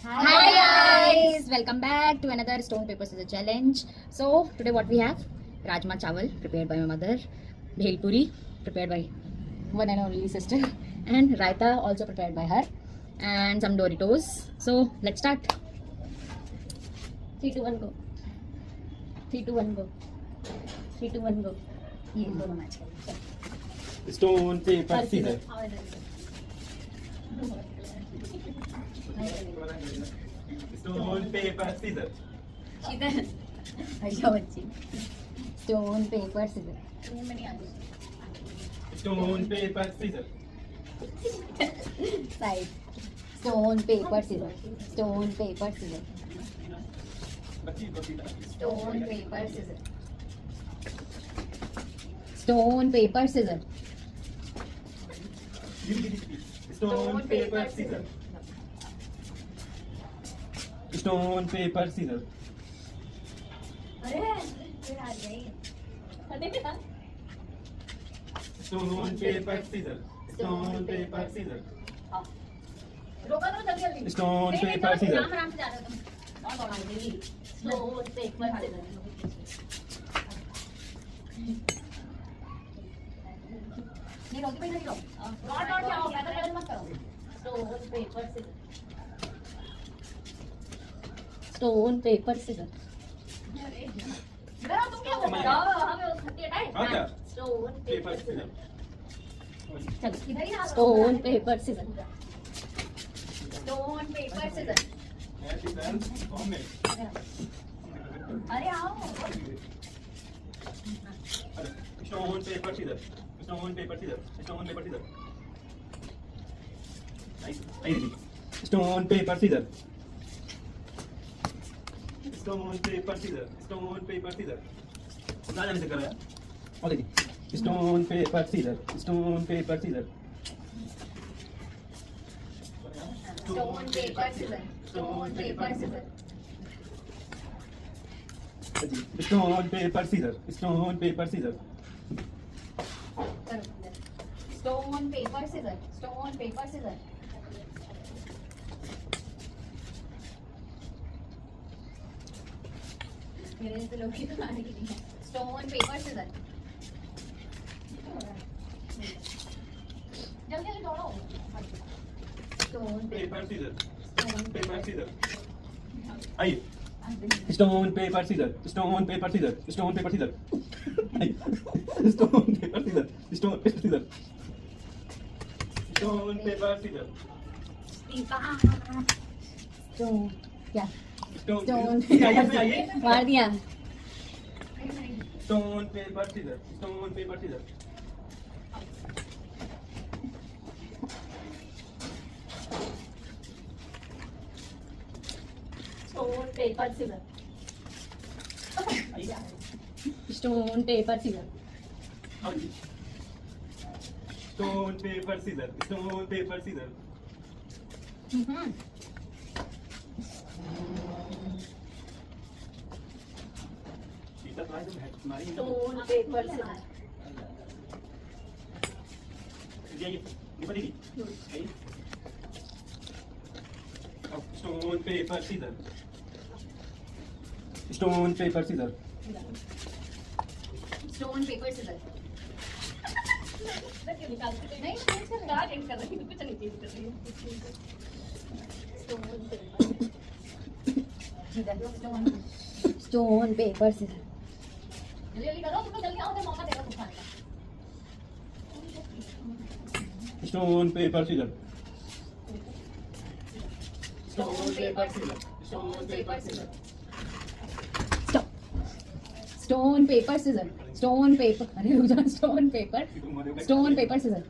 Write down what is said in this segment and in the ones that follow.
Hi guys, welcome back to another stone paper scissors challenge. So today what we have? Rajma chawal prepared by my mother, bhel puri prepared by one and only sister, and raita also prepared by her, and some Doritos. So let's start. 3, 2, 1 go. 3, 2, 1 go. 3, 2, 1 go. ये दोनों match करें. Stone paper scissor. Stone paper scissor. अशा बच्ची. Stone paper scissors. Stone paper scissor. Side. Stone paper scissors. Stone paper scissors. Stone paper scissors. Stone paper scissors. Stone paper scissor. Stone paper scissor. Stone paper scissor. Stone paper scissor. Stone paper scissor. Stone paper scissors. Stone paper scissors. Stone paper scissors. Stone paper scissors. Stone paper scissors. Stone paper scissors. अरे आओ. Stone paper scissor. Stone paper scissor. Stone paper scissor. Stone paper scissor. Stone paper scissor. Stone paper scissor. ना जाने से कर रहा है. और देखिए. Stone paper scissor. Stone paper scissor. Stone paper scissors. Stone paper scissors. Stone paper scissor. Stone paper scissor. Stone paper scissors. Stone paper scissors. मेरे तो लोग की तो आने की नहीं है. Stone paper scissors. जल्दी जल्दी दौड़ो. Stone paper scissor. Stone paper scissor. आइए. Stone paper scissor. Stone paper scissor. Stone paper scissor. Stone paper scissor. Stone paper scissor. Stone paper scissor. Stone क्या? स्टोन Stone आइए. मार दिया. Stone paper scissor. Stone paper scissor. Stone paper scissors. आइए. Stone paper scissors. Stone paper scissor. Stone paper scissor. Stone paper scissors. Stone paper scissor. Stone paper scissor. Stone paper scissors. नहीं start कर रही हूँ कुछ नहीं change कर रही हूँ. Stone paper scissors. जल्दी जल्दी करो तुमको जल्दी आओ तो मौका देगा कुछ खाने का. Stone paper scissor. Stone paper scissor. Stone paper scissor. Stop. Stone paper scissors. Stone paper. अरे रुक जा. Stone paper. Stone paper scissors.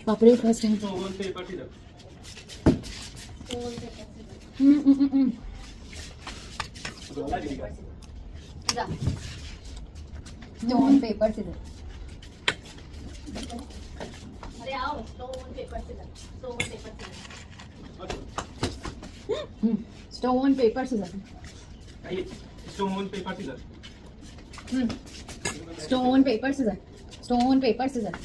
बाप रे first time. Stone paper scissor. Stone paper scissors. जा. Stone paper scissors. अरे आओ. Stone paper scissors. Stone paper scissors. Stone paper scissors. आइए. Stone paper scissor. Stone paper scissors. Stone paper scissors.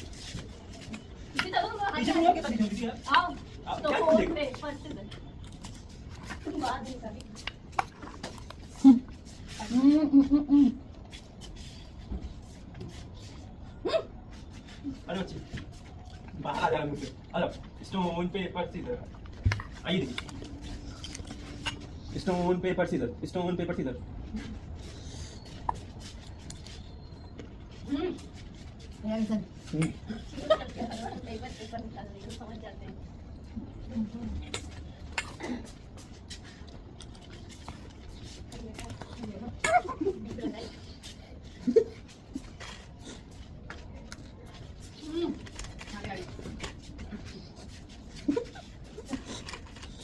पीछे मुड़ो के पीछे आओ. Stone paper scissors. अरे बच्चे बाहर आ जा मुझसे आ जाओ स्टोन पेपर सीजर आइए देखिए stone paper scissor stone paper scissor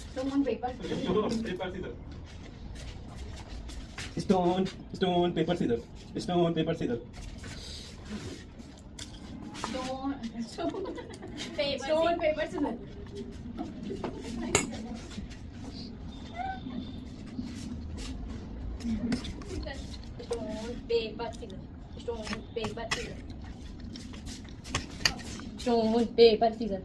stone paper scissor stone paper scissor Stone, paper, scissors. Stone, paper, scissors. Stone, paper, scissors. Stone, paper, scissors.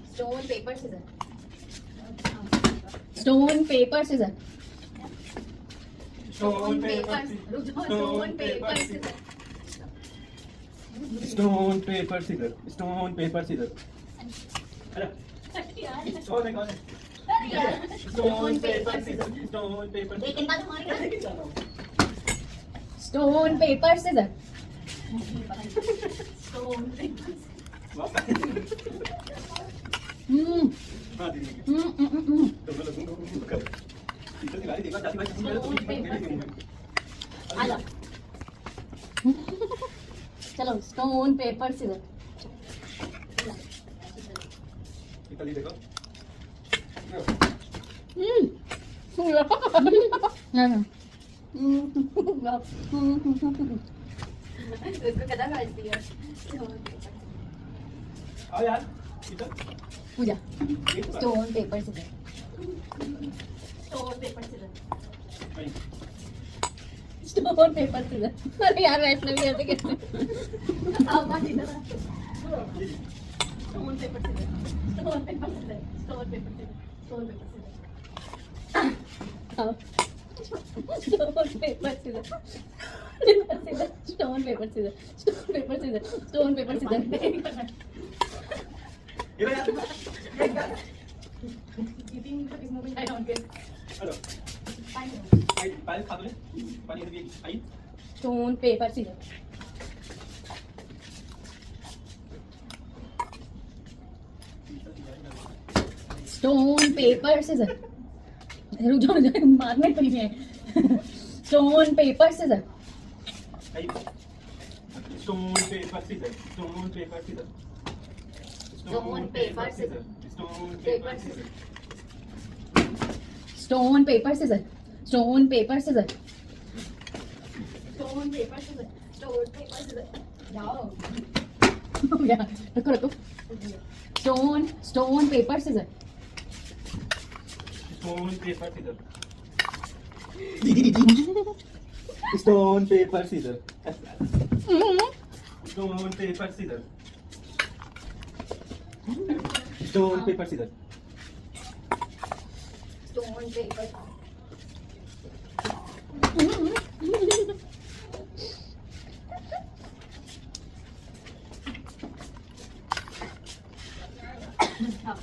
Stone, paper, scissors. Stone, paper, scissors. Stone paper Stone, paper, scissors. Stone paper scissor stone paper scissor अरे कौन है stone paper scissor stone paper लेकिन बात हमारी Stone, paper, scissors. Stone, paper. Hmm. आजा चलो stone paper scissor इसको कितना प्राइस दिया आओ यार इधर पूजा एक बार। Stone paper scissor stone paper scissor stone paper scissor अरे यार वैष्णवी ऐसे कैसे अब बात इधर stone paper scissor stone paper scissor stone paper scissor stone paper scissor stone paper scissor stone paper scissor stone paper scissor stone paper scissor इधर यार eating is moving I don't care hello fine पानी खा लो पानी इधर भी आई stone paper scissor stone paper scissor रुक जाओ मारने के लिए स्टोन पेपर सीजर आई stone paper scissor stone paper scissor Stone, paper, scissors. Stone paper scissor stone paper scissor stone paper scissor stone paper scissor stone paper scissor जाओ हो गया रुको रुको stone stone paper scissor stone paper scissor stone paper scissor stone paper scissor stone paper scissor stone paper हाँ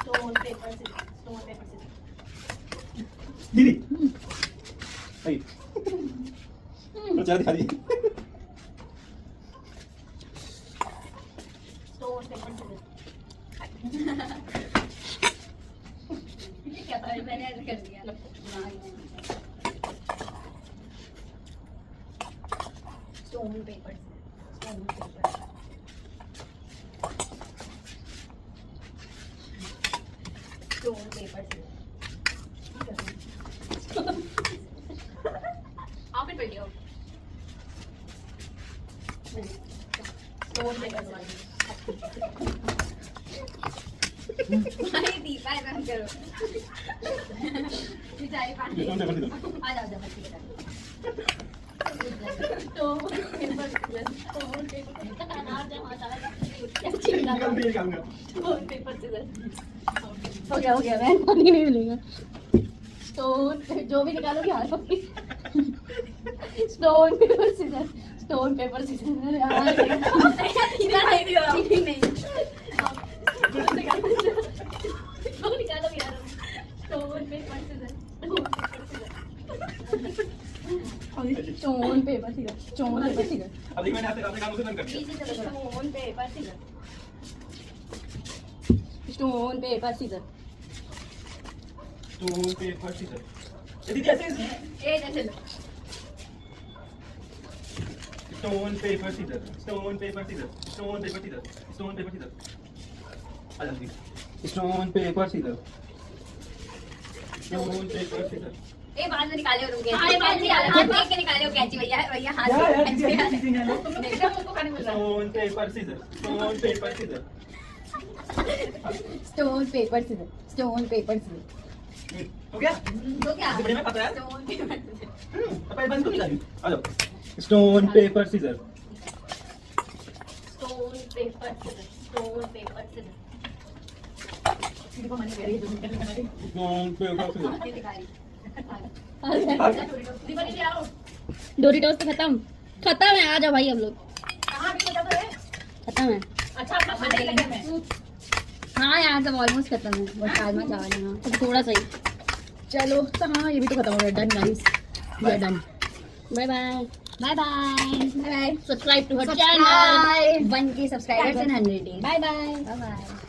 stone paper scissor stone paper scissor दीदी आई प्रचार दिखा दी stone paper scissor ये क्या था मैंने ऐसे कर दिया stone paper stone paper stone paper आप ही पढ़ियो stone paper भाई दीपा है बंद करो बेचारी पानी स्टोन पेपर सीजर आ जाओ जब बच्चे stone paper scissor stone paper कैसे निकालो निकाल दिए निकालूंगा स्टोन पेपर सीजर हो गया मैं पानी नहीं मिलेगा। स्टोन जो भी निकालोगे हार पकड़ी stone paper scissor stone paper scissor यार इधर नहीं दिया चीटिंग नहीं स्टोन निकालो यार stone paper scissor stone paper scissor stone paper scissor. अभी मैंने अपने काम उसे बंद कर दिया stone paper scissor stone paper scissor stone paper scissor दीदी ऐसे ए जैसे लो stone paper scissor stone paper scissor stone paper scissor stone paper scissor आ जल्दी stone paper scissor stone paper scissor ए बाद में निकाले हो तुम कैंची हां बाद में हाथ देख के निकाले हो कैंची भैया भैया हाथ यार यार कैंची दीदी हाथ चीटिंग है एकदम मुझको खाने मिल रहा stone paper scissor stone paper scissor stone paper scissor stone paper scissor. हो गया तो क्या बड़े में पता है स्टोन पेपर सीजर अपन बंद को निकाली आ जाओ stone paper scissor stone paper scissor stone paper scissor देखो मैंने कह रही है स्टोन पेपर सीजर ये दिखाई डोरिटोस तो खत्म है। आ जाओ भाई हम लोग कहां भी खत्म है खत्म है। अच्छा अपना खाने लगे मैं हाँ यार सब ऑलमोस्ट खत्म है बस राजमा चावल है। हाँ तो थोड़ा सा ही चलो तो हाँ ये भी तो खत्म हो गया। Done guys we are done. Bye bye bye bye subscribe to her channel 1K subscribers in 100 days। Bye bye bye bye.